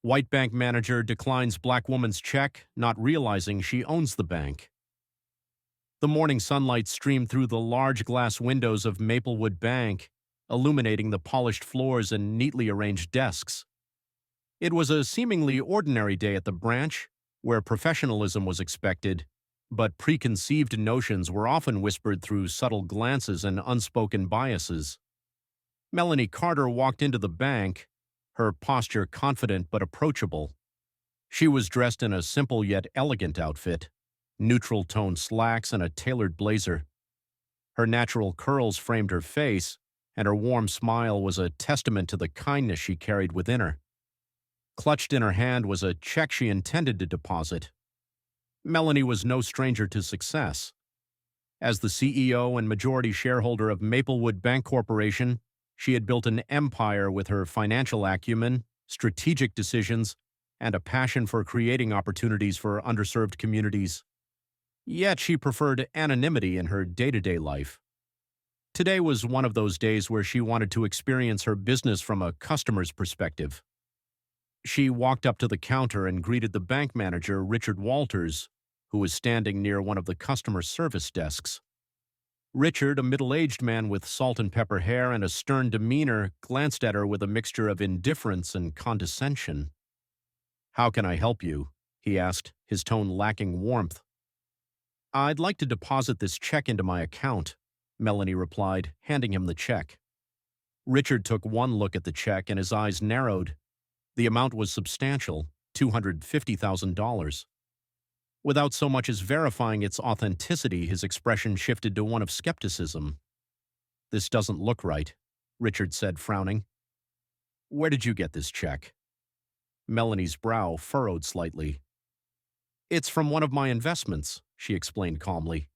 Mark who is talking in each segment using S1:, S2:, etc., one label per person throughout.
S1: White bank manager declines black woman's check, not realizing she owns the bank. The morning sunlight streamed through the large glass windows of Maplewood Bank, illuminating the polished floors and neatly arranged desks. It was a seemingly ordinary day at the branch, where professionalism was expected, but preconceived notions were often whispered through subtle glances and unspoken biases. Melanie Carter walked into the bank, her posture confident but approachable. She was dressed in a simple yet elegant outfit, neutral-toned slacks and a tailored blazer. Her natural curls framed her face, and her warm smile was a testament to the kindness she carried within her. Clutched in her hand was a check she intended to deposit. Melanie was no stranger to success. As the CEO and majority shareholder of Maplewood Bank Corporation, she had built an empire with her financial acumen, strategic decisions, and a passion for creating opportunities for underserved communities. Yet she preferred anonymity in her day-to-day life. Today was one of those days where she wanted to experience her business from a customer's perspective. She walked up to the counter and greeted the bank manager, Richard Walters, who was standing near one of the customer service desks. Richard, a middle-aged man with salt and pepper hair and a stern demeanor, glanced at her with a mixture of indifference and condescension. "How can I help you?" he asked, his tone lacking warmth. "I'd like to deposit this check into my account," Melanie replied, handing him the check. Richard took one look at the check and his eyes narrowed. The amount was substantial, $250,000. Without so much as verifying its authenticity, his expression shifted to one of skepticism. "This doesn't look right," Richard said, frowning. "Where did you get this check?" Melanie's brow furrowed slightly. "It's from one of my investments," she explained calmly.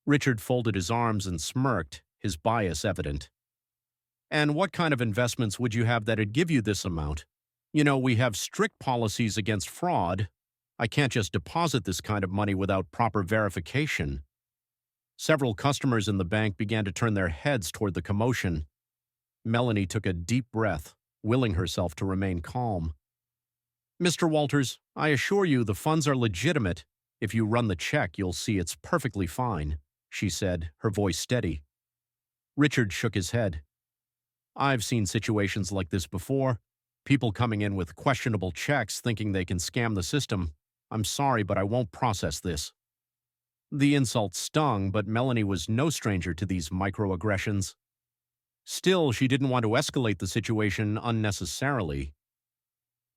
S1: Richard folded his arms and smirked, his bias evident. "And what kind of investments would you have that'd give you this amount? You know, we have strict policies against fraud. I can't just deposit this kind of money without proper verification." Several customers in the bank began to turn their heads toward the commotion. Melanie took a deep breath, willing herself to remain calm. "Mr. Walters, I assure you the funds are legitimate. If you run the check, you'll see it's perfectly fine," she said, her voice steady. Richard shook his head. "I've seen situations like this before. People coming in with questionable checks thinking they can scam the system. I'm sorry, but I won't process this." The insult stung, but Melanie was no stranger to these microaggressions. Still, she didn't want to escalate the situation unnecessarily.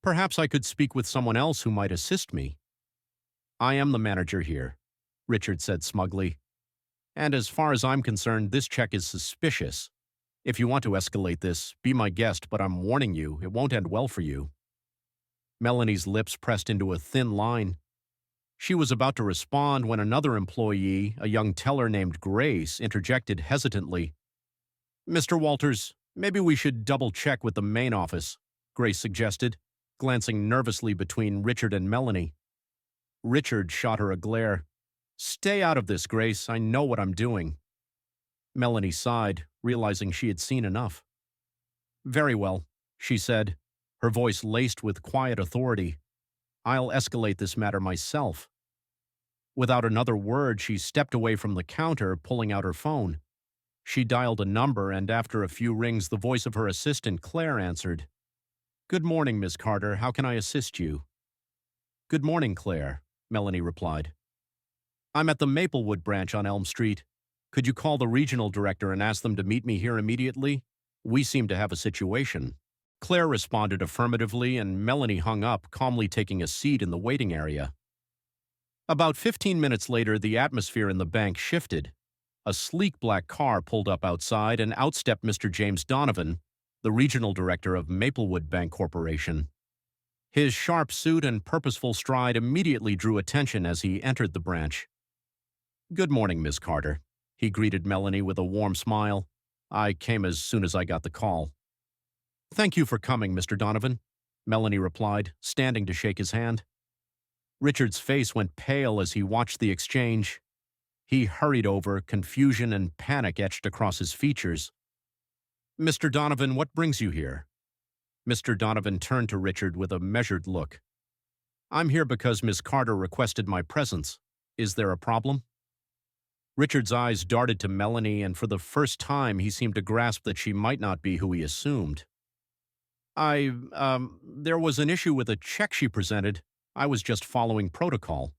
S1: "Perhaps I could speak with someone else who might assist me." "I am the manager here," Richard said smugly. "And as far as I'm concerned, this check is suspicious. If you want to escalate this, be my guest, but I'm warning you, it won't end well for you." Melanie's lips pressed into a thin line. She was about to respond when another employee, a young teller named Grace, interjected hesitantly. "Mr. Walters, maybe we should double-check with the main office," Grace suggested, glancing nervously between Richard and Melanie. Richard shot her a glare. "Stay out of this, Grace. I know what I'm doing." Melanie sighed, realizing she had seen enough. "Very well," she said, her voice laced with quiet authority. "I'll escalate this matter myself." Without another word, she stepped away from the counter, pulling out her phone. She dialed a number, and after a few rings, the voice of her assistant, Claire, answered. "Good morning, Miss Carter. How can I assist you?" "Good morning, Claire," Melanie replied. "I'm at the Maplewood branch on Elm Street. Could you call the regional director and ask them to meet me here immediately? We seem to have a situation." Claire responded affirmatively, and Melanie hung up, calmly taking a seat in the waiting area. About 15 minutes later, the atmosphere in the bank shifted. A sleek black car pulled up outside, and out stepped Mr. James Donovan, the regional director of Maplewood Bank Corporation. His sharp suit and purposeful stride immediately drew attention as he entered the branch. "Good morning, Miss Carter," he greeted Melanie with a warm smile. "I came as soon as I got the call." "Thank you for coming, Mr. Donovan," Melanie replied, standing to shake his hand. Richard's face went pale as he watched the exchange. He hurried over, confusion and panic etched across his features. "Mr. Donovan, what brings you here?" Mr. Donovan turned to Richard with a measured look. I'm here because Miss Carter requested my presence. Is there a problem? Richard's eyes darted to Melanie, and for the first time he seemed to grasp that she might not be who he assumed. There was an issue with a check she presented. I was just following protocol.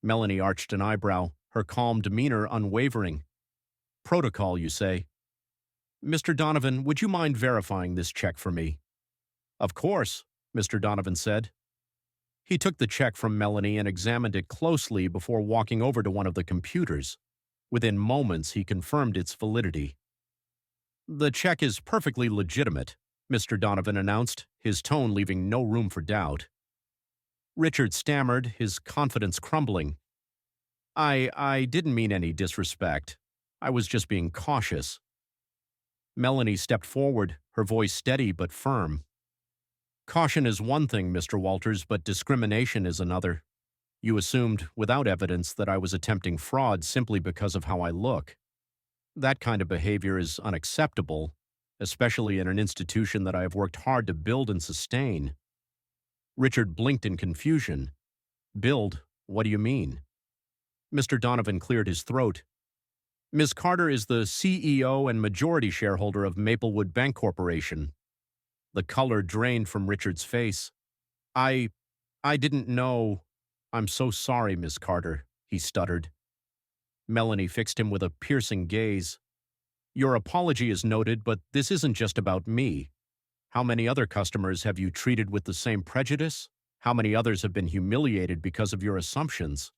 S1: Melanie arched an eyebrow, her calm demeanor unwavering. Protocol, you say? Mr. Donovan, would you mind verifying this check for me? Of course, Mr. Donovan said. He took the check from Melanie and examined it closely before walking over to one of the computers. Within moments, he confirmed its validity. The check is perfectly legitimate, Mr. Donovan announced, his tone leaving no room for doubt. Richard stammered, his confidence crumbling. I didn't mean any disrespect. I was just being cautious. Melanie stepped forward, her voice steady but firm. Caution is one thing, Mr. Walters, but discrimination is another. You assumed, without evidence, that I was attempting fraud simply because of how I look. That kind of behavior is unacceptable, especially in an institution that I have worked hard to build and sustain. Richard blinked in confusion. Build? What do you mean? Mr. Donovan cleared his throat. Ms. Carter is the CEO and majority shareholder of Maplewood Bank Corporation. The color drained from Richard's face. I didn't know. I'm so sorry, Miss Carter, he stuttered. Melanie fixed him with a piercing gaze. Your apology is noted, but this isn't just about me. How many other customers have you treated with the same prejudice? How many others have been humiliated because of your assumptions?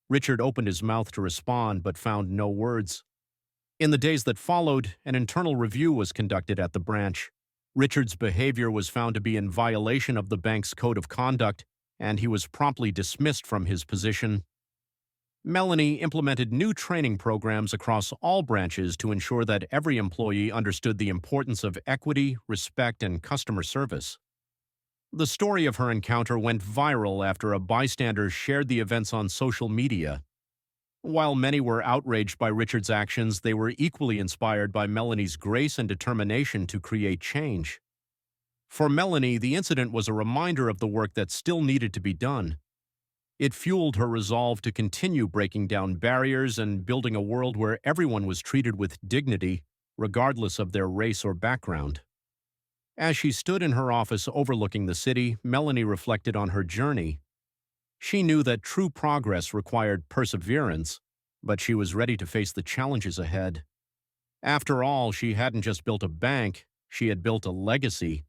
S1: Richard opened his mouth to respond, but found no words. In the days that followed, an internal review was conducted at the branch. Richard's behavior was found to be in violation of the bank's code of conduct, and he was promptly dismissed from his position. Melanie implemented new training programs across all branches to ensure that every employee understood the importance of equity, respect, and customer service. The story of her encounter went viral after a bystander shared the events on social media. While many were outraged by Richard's actions, they were equally inspired by Melanie's grace and determination to create change. For Melanie, the incident was a reminder of the work that still needed to be done. It fueled her resolve to continue breaking down barriers and building a world where everyone was treated with dignity, regardless of their race or background. As she stood in her office overlooking the city, Melanie reflected on her journey. She knew that true progress required perseverance, but she was ready to face the challenges ahead. After all, she hadn't just built a bank, she had built a legacy,